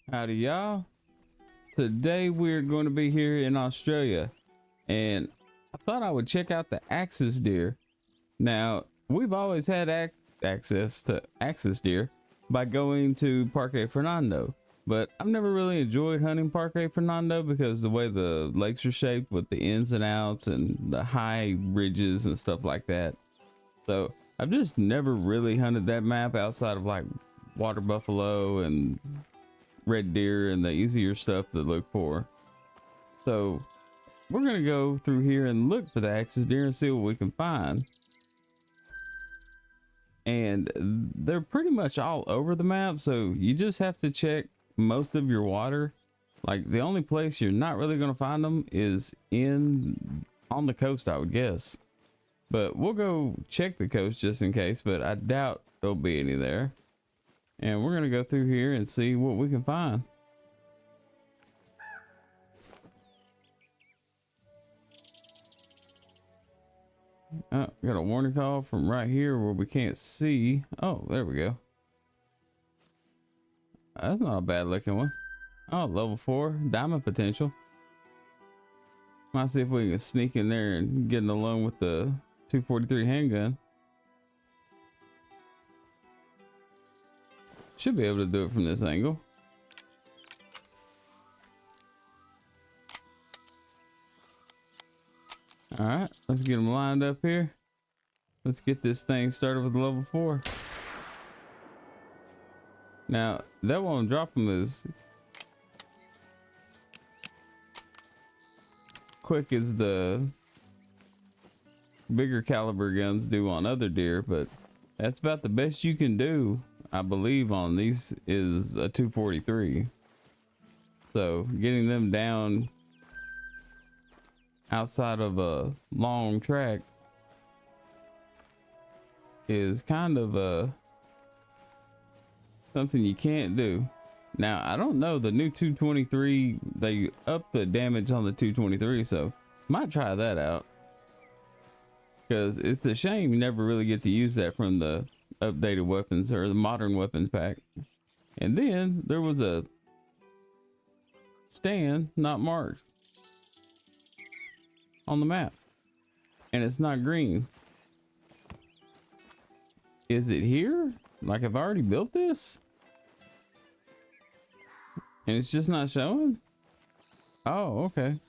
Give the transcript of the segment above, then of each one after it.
Howdy y'all. Today we're going to be here in Australia and I thought I would check out the axis deer. Now we've always had access to axis deer by going to Parque Fernando, but I've never really enjoyed hunting Parque Fernando because the way the lakes are shaped with the ins and outs and the high ridges and stuff like that. So I've just never really hunted that map outside of like water buffalo and red deer and the easier stuff to look for. So we're gonna go through here and look for the axis deer and see what we can find. And they're pretty much all over the map, so you just have to check most of your water. Like the only place you're not really gonna find them is on the coast, I would guess. But we'll go check the coast just in case, but I doubt there'll be any there. And we're going to go through here and see what we can find. Oh, got a warning call from right here where we can't see. Oh, there we go. That's not a bad looking one. Oh, level 4, diamond potential. Might see if we can sneak in there and get along with the 243 handgun. Should be able to do it from this angle. All right, let's get them lined up here. Let's get this thing started with level 4. Now that won't drop them as quick as the bigger caliber guns do on other deer, but that's about the best you can do, I believe, on these is a 243. So getting them down outside of a long track is kind of something you can't do. Now I don't know, the new 223, they up the damage on the 223, so might try that out, because it's a shame you never really get to use that from the updated weapons or the modern weapons pack. And then there was a stand not marked on the map and it's not green. Is it here? Like, I've already built this and it's just not showing? Oh, okay,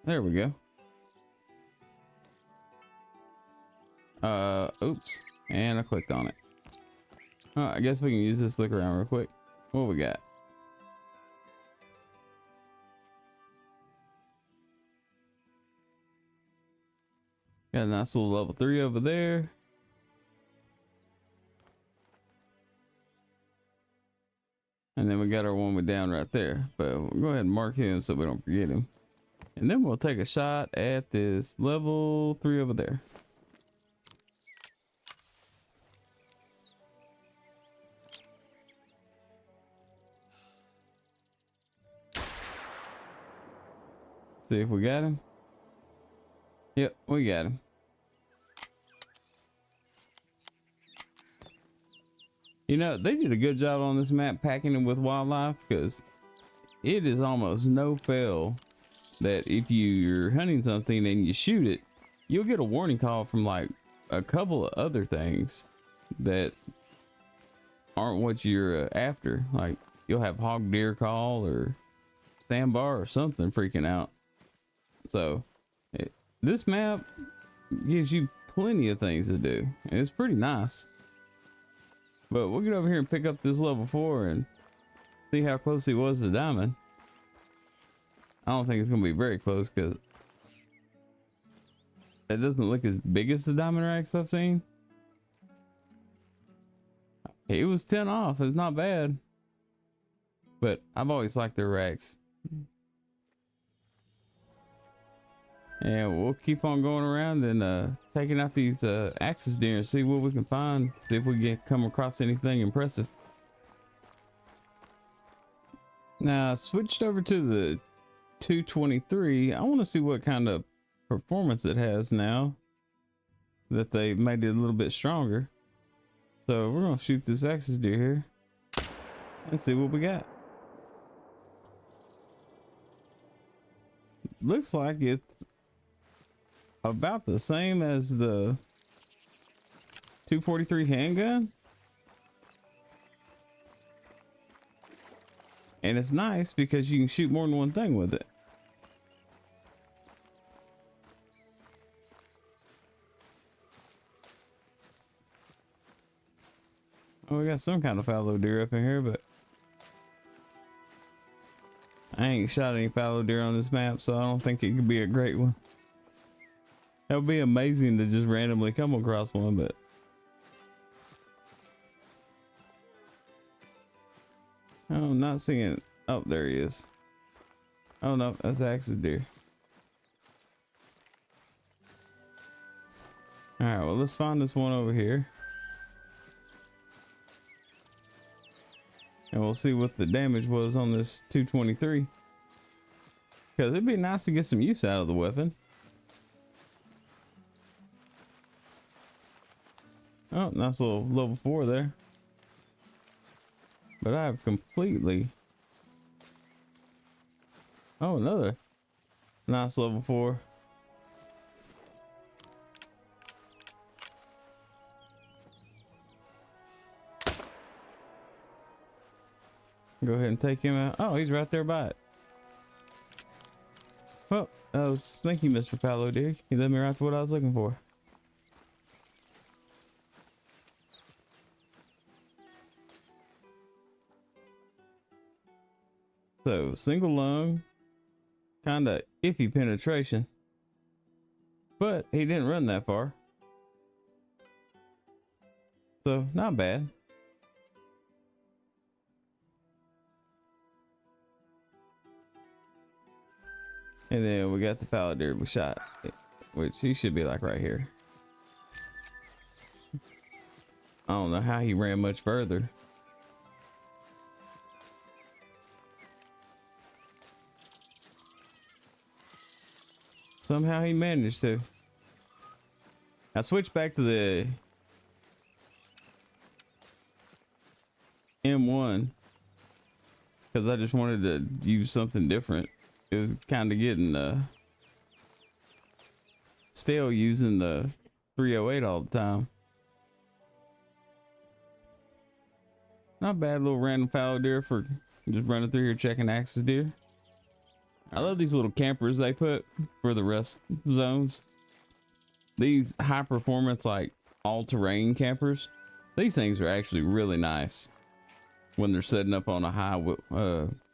there we go. Oops, and I clicked on it. Oh, I guess we can use this look around real quick. What we got? Got a nice little level 3 over there. And then we got our one with down right there, but we'll go ahead and mark him so we don't forget him. And then we'll take a shot at this level 3 over there. See if we got him. Yep, we got him. You know, they did a good job on this map packing it with wildlife, because it is almost no fail that if you're hunting something and you shoot it, you'll get a warning call from like a couple of other things that aren't what you're after. Like you'll have hog deer call or sandbar or something freaking out. So this map gives you plenty of things to do and it's pretty nice. But we'll get over here and pick up this level 4 and see how close he was to diamond. I don't think it's gonna be very close because it doesn't look as big as the diamond racks I've seen. He was 10 off, it's not bad, but I've always liked their racks. And we'll keep on going around and taking out these axis deer and see what we can find. See if we can come across anything impressive. Now I switched over to the 223. I want to see what kind of performance it has now that they made it a little bit stronger. So we're gonna shoot this axis deer here. Let's see what we got. Looks like it's about the same as the 243 handgun. And it's nice because you can shoot more than one thing with it. Oh, we got some kind of fallow deer up in here, but I ain't shot any fallow deer on this map, so I don't think it could be a great one. That would be amazing to just randomly come across one, but oh, I'm not seeing it. Oh, there he is. Oh no, that's Axe's deer. All right, well, let's find this one over here. And we'll see what the damage was on this 223. Because it'd be nice to get some use out of the weapon. Oh, nice little level 4 there. But I have completely... Oh, another nice level 4. Go ahead and take him out. Oh, he's right there by it. Well, thank you, Mr. Fallow Deer. You led me right to what I was looking for. So, single lung, kind of iffy penetration, but he didn't run that far. So, not bad. And then we got the fallow deer we shot, which he should be like right here. I don't know how he ran much further. Somehow he managed to. I switched back to the M1 because I just wanted to use something different. It was kind of getting stale using the 308 all the time. Not bad, little random fallow deer for just running through here checking Axe's deer. I love these little campers they put for the rest zones. These high performance, like all terrain campers, these things are actually really nice when they're setting up on a high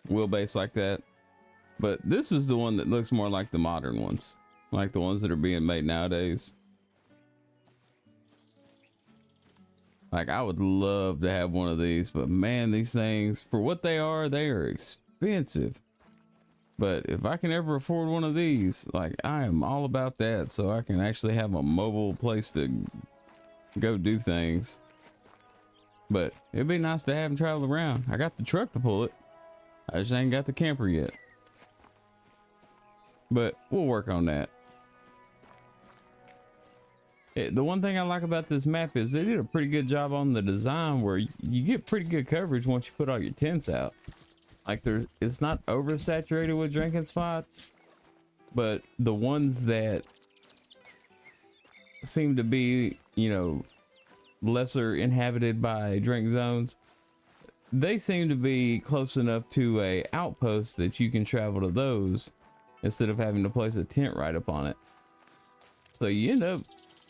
wheelbase like that. But this is the one that looks more like the modern ones, like the ones that are being made nowadays. Like, I would love to have one of these, but man, these things, for what they are expensive. But if I can ever afford one of these, like, I am all about that, so I can actually have a mobile place to go do things. But it'd be nice to have them travel around. I got the truck to pull it. I just ain't got the camper yet. But we'll work on that. The one thing I like about this map is they did a pretty good job on the design where you get pretty good coverage once you put all your tents out. Like, it's not oversaturated with drinking spots, but the ones that seem to be, you know, lesser inhabited by drink zones, they seem to be close enough to a outpost that you can travel to those instead of having to place a tent right up on it. So you end up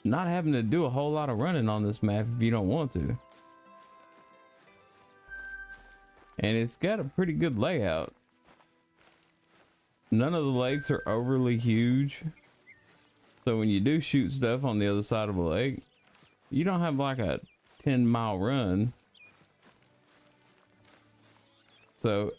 not having to do a whole lot of running on this map if you don't want to. And it's got a pretty good layout. None of the lakes are overly huge. So when you do shoot stuff on the other side of a lake, you don't have like a 10-mile run. So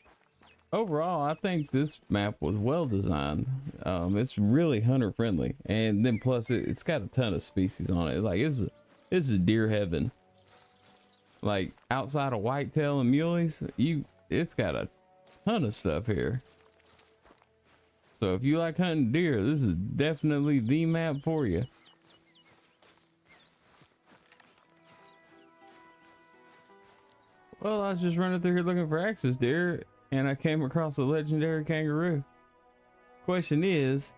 overall, I think this map was well designed. It's really hunter friendly, and then plus it's got a ton of species on it. Like, this is deer heaven. Like, outside of whitetail and muleys, it's got a ton of stuff here. So if you like hunting deer, this is definitely the map for you. Well, I was just running through here looking for axis deer, and I came across a legendary kangaroo. Question is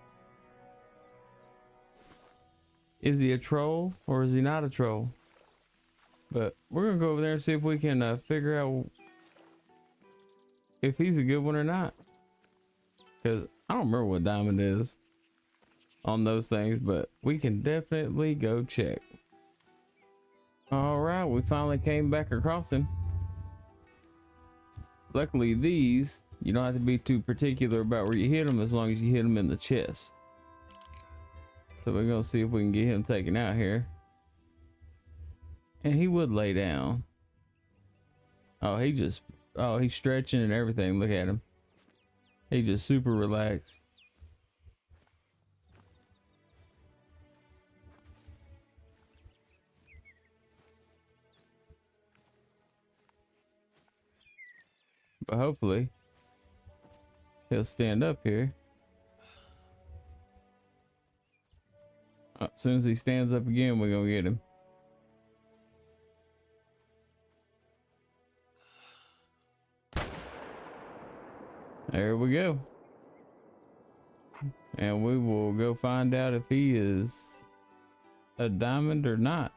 he a troll or is he not a troll? But we're gonna go over there and see if we can figure out if he's a good one or not. Because I don't remember what diamond is on those things, but we can definitely go check. All right, we finally came back across him. Luckily, these, you don't have to be too particular about where you hit them as long as you hit them in the chest. So we're gonna see if we can get him taken out here. And he would lay down. Oh, he's stretching and everything. Look at him. He just super relaxed. But hopefully he'll stand up here. As soon as he stands up again, we're gonna get him. There we go. And we will go find out if he is a diamond or not.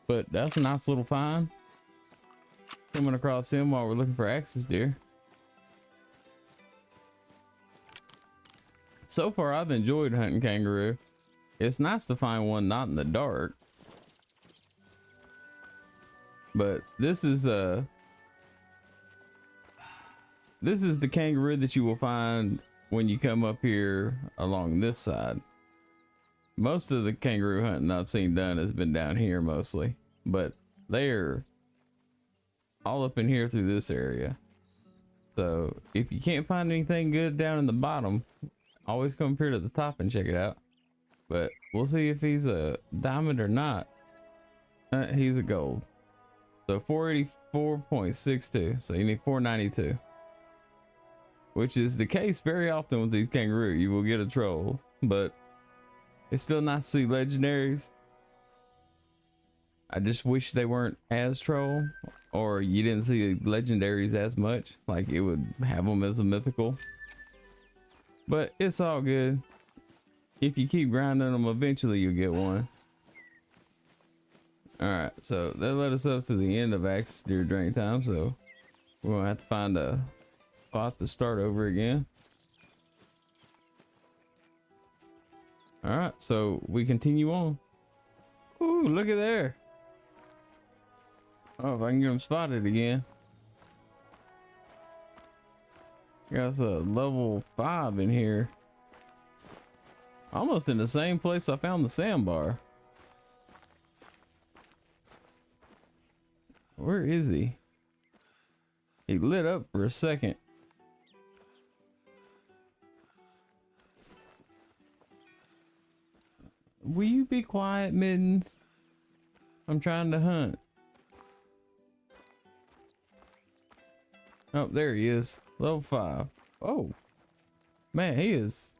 But that's a nice little find. Coming across him while we're looking for axis deer. So far, I've enjoyed hunting kangaroo. It's nice to find one not in the dark. But this is the kangaroo that you will find when you come up here along this side. Most of the kangaroo hunting I've seen done has been down here mostly, but they're all up in here through this area. So if you can't find anything good down in the bottom, always come up here to the top and check it out. But we'll see if he's a diamond or not. He's a gold. So 484.62. So you need 492. Which is the case very often with these kangaroo. You will get a troll, but it's still nice to see legendaries. I just wish they weren't as troll, or you didn't see legendaries as much. Like it would have them as a mythical. But it's all good. If you keep grinding them, eventually you'll get one. All right, so that led us up to the end of axis deer drain time. So we're gonna have to find a spot to start over again. All right, so we continue on. Ooh, look at there. Oh, if I can get him spotted again. Got a level 5 in here. Almost in the same place I found the sandbar. Where is he? He lit up for a second. Will you be quiet, Mittens? I'm trying to hunt. Oh, there he is. Level 5. Oh, man, he is.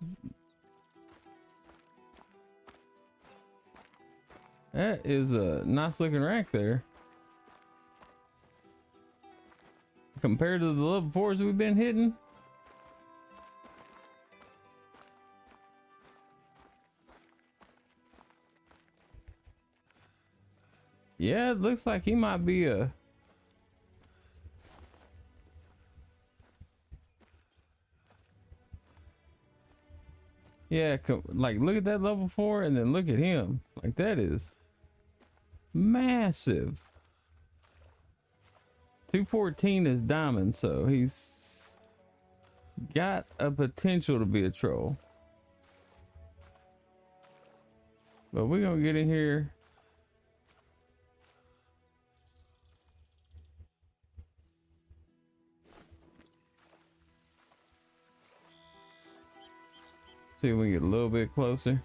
That is a nice looking rack there. Compared to the level 4s we've been hitting. Yeah, it looks like he might be a... Yeah, like look at that level 4 and then look at him. Like that is massive. 214 is diamond, so he's got a potential to be a troll. But we're gonna get in here. See if we can get a little bit closer.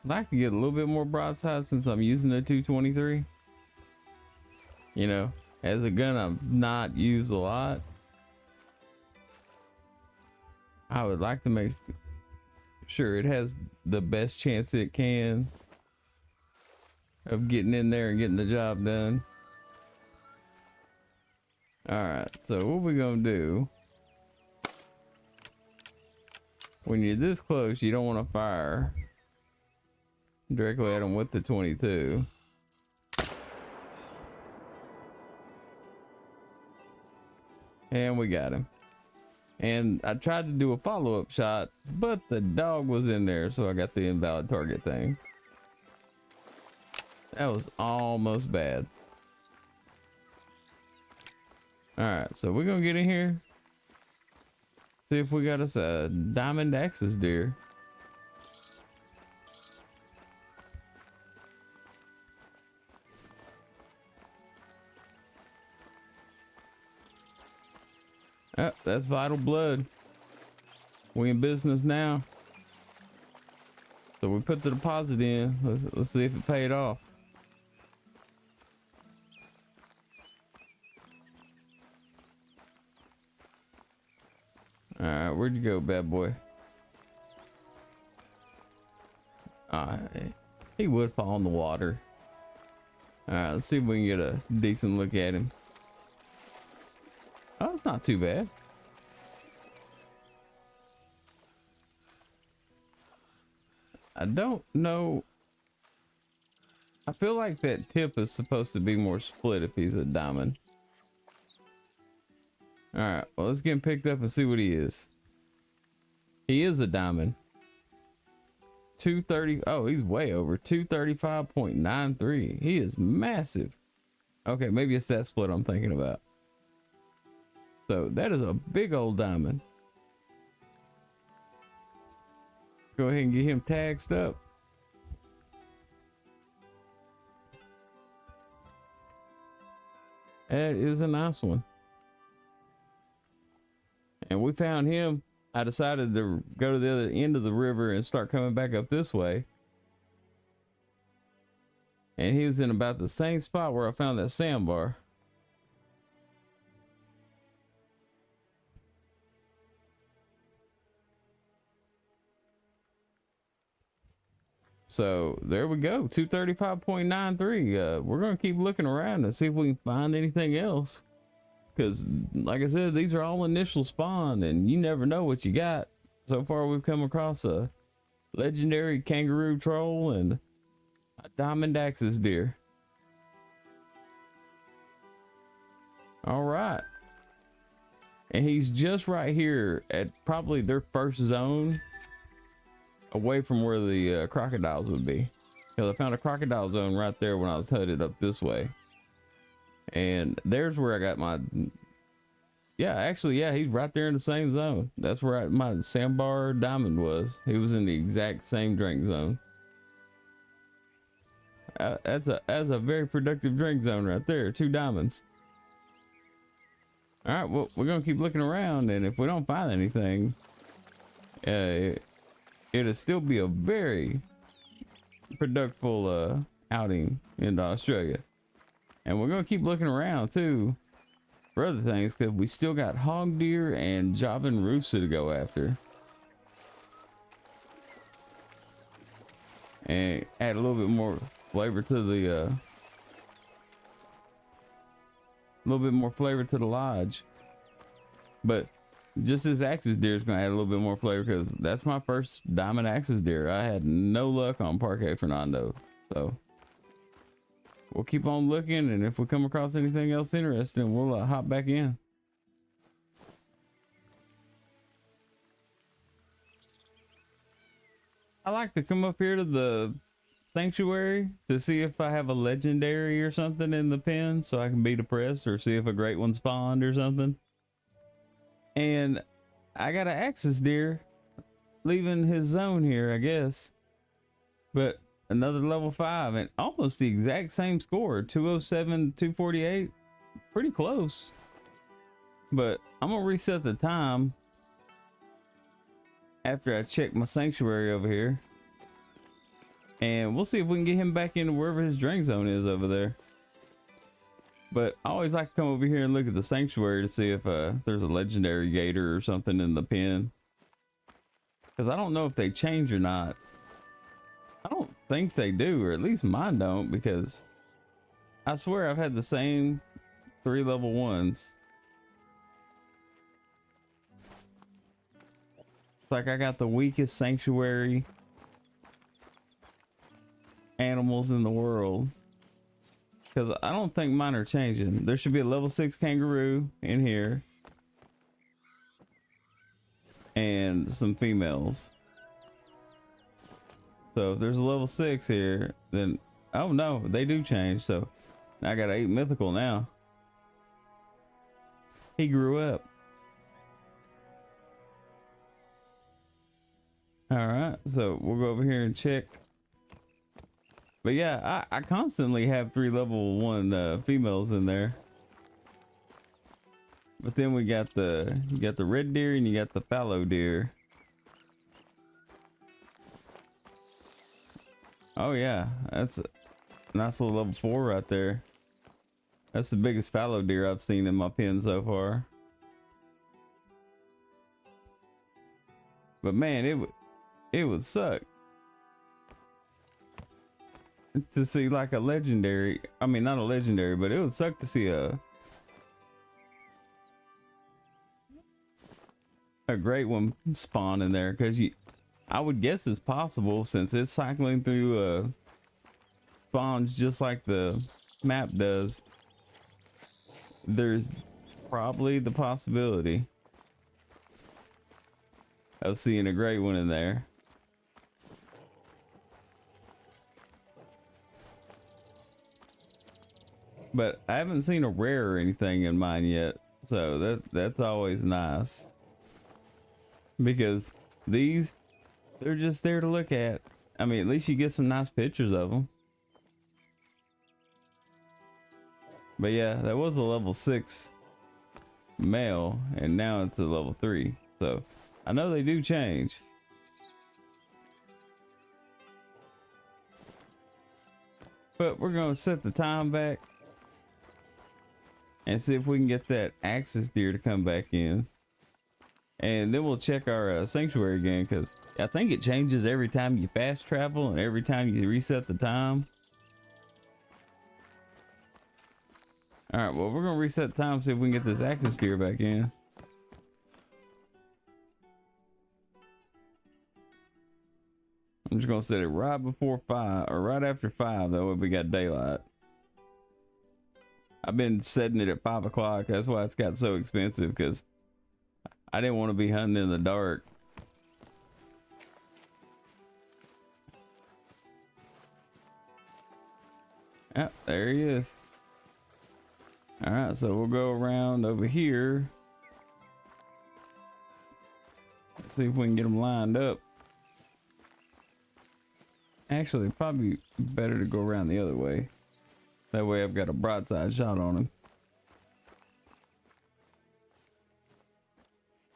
I'd like to get a little bit more broadside since I'm using the 223. You know, as a gun I've not used a lot. I would like to make sure it has the best chance it can of getting in there and getting the job done. All right, so what we gonna do? When you're this close, you don't want to fire directly at him with the 22. And we got him. And I tried to do a follow-up shot, but the dog was in there, so I got the invalid target thing. That was almost bad. All right, so we're gonna get in here, see if we got us a diamond axis deer. Oh, that's vital blood. We in business now. So we put the deposit in. Let's see if it paid off. All right, where'd you go, bad boy? He would fall in the water. All right, let's see if we can get a decent look at him. Oh, it's not too bad. I don't know. I feel like that tip is supposed to be more split if he's a diamond. All right, well, let's get him picked up and see what he is. He is a diamond. 230. Oh, he's way over 235.93. He is massive. Okay, maybe it's that split I'm thinking about. So that is a big old diamond. Go ahead and get him tagged up. That is a nice one. And we found him. I decided to go to the other end of the river and start coming back up this way. And he was in about the same spot where I found that sandbar. So there we go, 235.93. We're gonna keep looking around and see if we can find anything else. Because, like I said, these are all initial spawn, and you never know what you got. So far, we've come across a legendary kangaroo troll and a diamond axis deer. All right. And he's just right here at probably their first zone away from where the crocodiles would be. Because I found a crocodile zone right there when I was headed up this way. And there's where I got my, yeah, he's right there in the same zone. That's where my sandbar diamond was. He was in the exact same drink zone. That's a very productive drink zone right there. 2 diamonds. All right, well, we're gonna keep looking around, and if we don't find anything, it'll still be a very productive outing into Australia. And we're gonna keep looking around too for other things, because we still got hog deer and Javan rooster to go after. And add a little bit more flavor to the lodge. But just this axis deer is gonna add a little bit more flavor, because that's my first diamond axis deer. I had no luck on Parque Fernando, so we'll keep on looking, and if we come across anything else interesting, we'll hop back in. I like to come up here to the sanctuary to see if I have a legendary or something in the pen, so I can be depressed, or see if a great one spawned or something. And I got an axis deer leaving his zone here, I guess. But another level 5 and almost the exact same score, 207, 248. Pretty close. But I'm gonna reset the time after I check my sanctuary over here. And we'll see if we can get him back into wherever his drink zone is over there. But I always like to come over here and look at the sanctuary to see if there's a legendary gator or something in the pen. Because I don't know if they change or not. I don't think they do, or at least mine don't, because I swear I've had the same 3 level 1s like I got the weakest sanctuary animals in the world. Because I don't think mine are changing. There should be a level 6 kangaroo in here. And some females. So if there's a level 6 here, then... Oh no, they do change. So I got 8 mythical now. He grew up. Alright, so we'll go over here and check. But yeah, I constantly have 3 level 1 females in there. But then we got you got the red deer and you got the fallow deer. Oh yeah, that's a nice little level 4 right there. That's the biggest fallow deer I've seen in my pen so far. But man, it would suck to see like a legendary, I mean not a legendary, but it would suck to see a great one spawn in there, because I would guess it's possible since it's cycling through spawns just like the map does. There's probably the possibility of seeing a great one in there. But I haven't seen a rare or anything in mine yet, so that's always nice. Because these, they're just there to look at. I mean, at least you get some nice pictures of them. But yeah, that was a level 6 male, and now it's a level 3. So I know they do change. But we're gonna set the time back and see if we can get that axis deer to come back in. And then we'll check our sanctuary again, because I think it changes every time you fast travel and every time you reset the time. All right, well, we're gonna reset the time, see if we can get this axis deer back in. I'm just gonna set it right before 5 or right after 5, that way we got daylight. I've been setting it at 5 o'clock. That's why it's got so expensive, because I didn't want to be hunting in the dark. Yep, there he is. All right, so we'll go around over here. Let's see if we can get them lined up. Actually, probably better to go around the other way. That way I've got a broadside shot on him.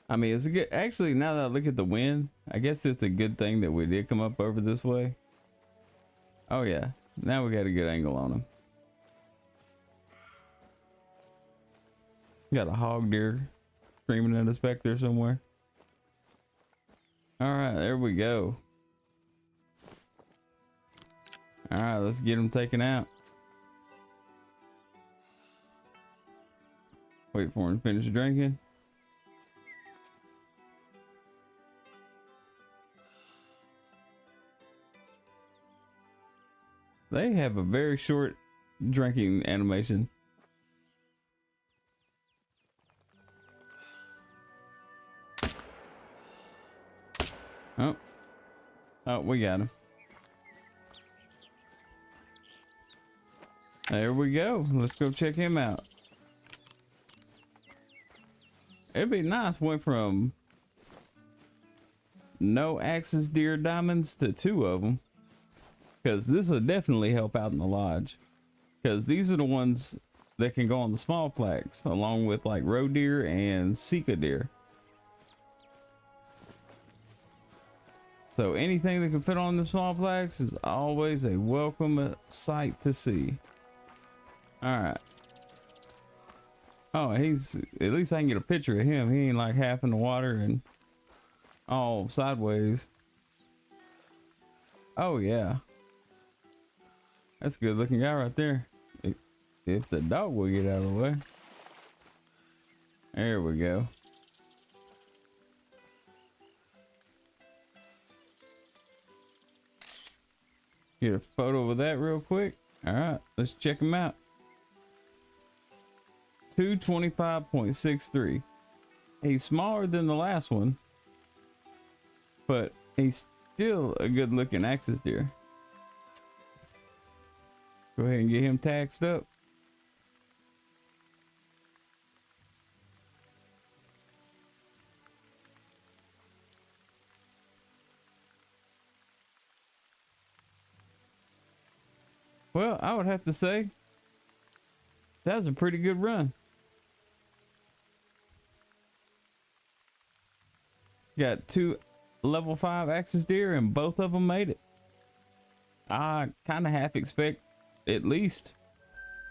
I mean, it's a good, actually, now that I look at the wind, I guess it's a good thing that we did come up over this way. Oh yeah, now we got a good angle on him. Got a hog deer screaming at us back there somewhere. All right, there we go. All right, let's get him taken out. Wait for him to finish drinking. They have a very short drinking animation. Oh, we got him. There we go. Let's go check him out. It'd be nice. Went from no axis deer diamonds to 2 of them. Because this will definitely help out in the lodge. Because these are the ones that can go on the small plaques, along with like roe deer and sika deer. So anything that can fit on the small plaques is always a welcome sight to see. All right. Oh, he's, at least I can get a picture of him. He ain't like half in the water and all sideways. Oh yeah. That's a good looking guy right there. If the dog will get out of the way. There we go. Get a photo of that real quick. All right, let's check them out. 225.63. He's smaller than the last one, but he's still a good looking axis deer. Go ahead and get him taxed up. Well, I would have to say that was a pretty good run. Got 2 level 5 axis deer and both of them made it. I kind of half expect at least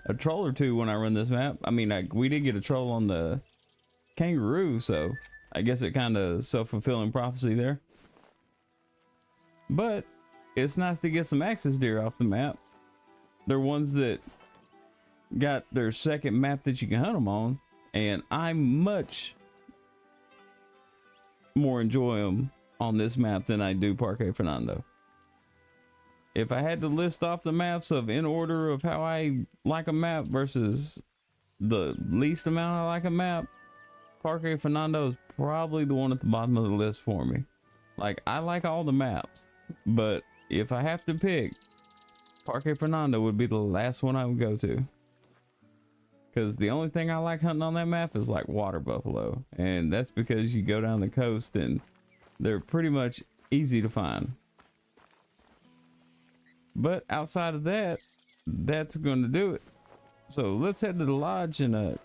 a troll or 2 when I run this map. I mean, we did get a troll on the kangaroo, so I guess it kind of self-fulfilling prophecy there. But it's nice to get some axis deer off the map. They're ones that got their second map that you can hunt them on, and I much more enjoy them on this map than I do Parque Fernando. If I had to list off the maps of in order of how I like a map versus the least amount I like a map, Parque Fernando is probably the one at the bottom of the list for me. Like, I like all the maps, but if I have to pick, Parque Fernando would be the last one I would go to. Because the only thing I like hunting on that map is like water buffalo. And that's because you go down the coast and they're pretty much easy to find. But outside of that, that's going to do it. So let's head to the lodge and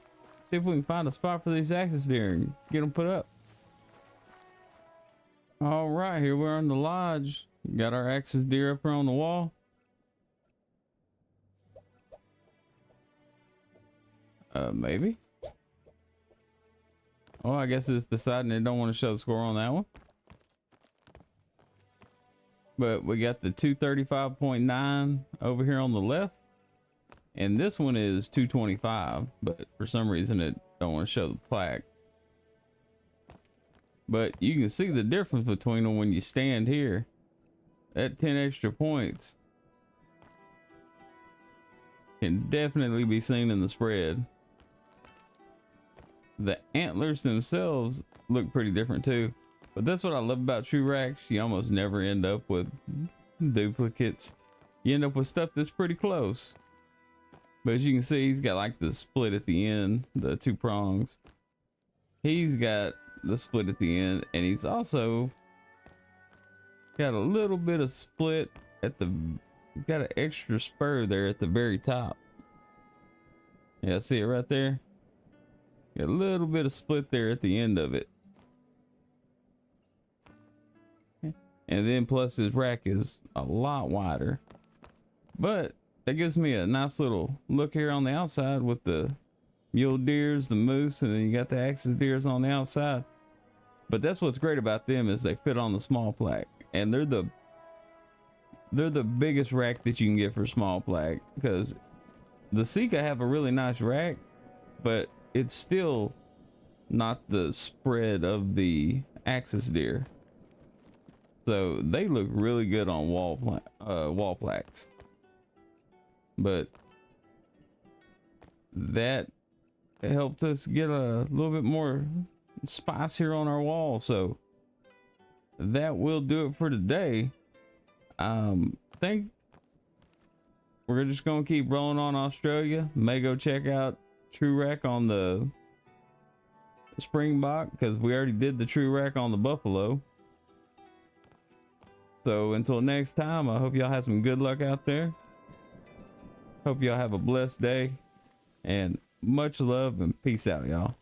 see if we can find a spot for these axis deer and get them put up. All right, here we're in the lodge. Got our axis deer up here on the wall. Maybe. Oh, I guess it's deciding they don't want to show the score on that one. But we got the 235.9 over here on the left. And this one is 225, but for some reason it don't want to show the plaque. But you can see the difference between them when you stand here. That 10 extra points can definitely be seen in the spread. The antlers themselves look pretty different too, but that's what I love about true racks. You almost never end up with duplicates. You end up with stuff that's pretty close. But as you can see, he's got like the split at the end, the 2 prongs. He's got the split at the end, and he's also got a little bit of split at the, got an extra spur there at the very top. Yeah, see it right there? Got a little bit of split there at the end of it. And then plus his rack is a lot wider. But that gives me a nice little look here on the outside with the mule deers, the moose, and then you got the axis deers on the outside. But that's what's great about them is they fit on the small plaque. And they're the biggest rack that you can get for small plaque, because the Sika have a really nice rack, but it's still not the spread of the axis deer. So they look really good on wall plaques. But that helped us get a little bit more spice here on our wall. So that will do it for today. Think we're just gonna keep rolling on Australia. May go check out True Rack on the Springbok, because we already did the True Rack on the buffalo. So until next time, I hope y'all have some good luck out there. Hope y'all have a blessed day, and much love and peace out, y'all.